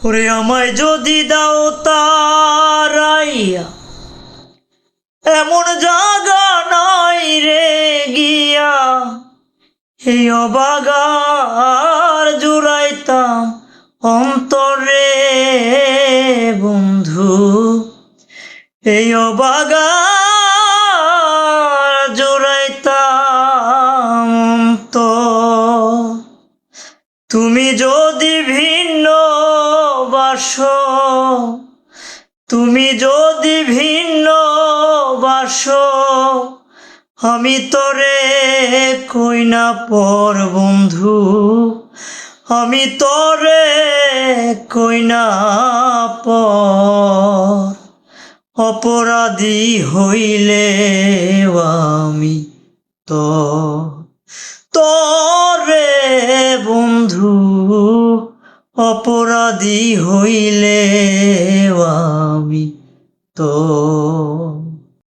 ওরে আমায় যদি দাও তারাইয়া, এমন জাগা নাই রে গিয়া এই অবাগার জুড়াইতাম অন্তরে বন্ধু। এই অবাগার জুড়াইতাম অন্তর। তুমি যদি ভিন্ন বাসো, তুমি যদি ভিন্ন বাসো, আমি তোরে কই না পর বন্ধু, আমি তোরে কই না পর। অপরাধী হইলে আমি তো তোরে বন্ধু, অপরাধী হইলে আমি তো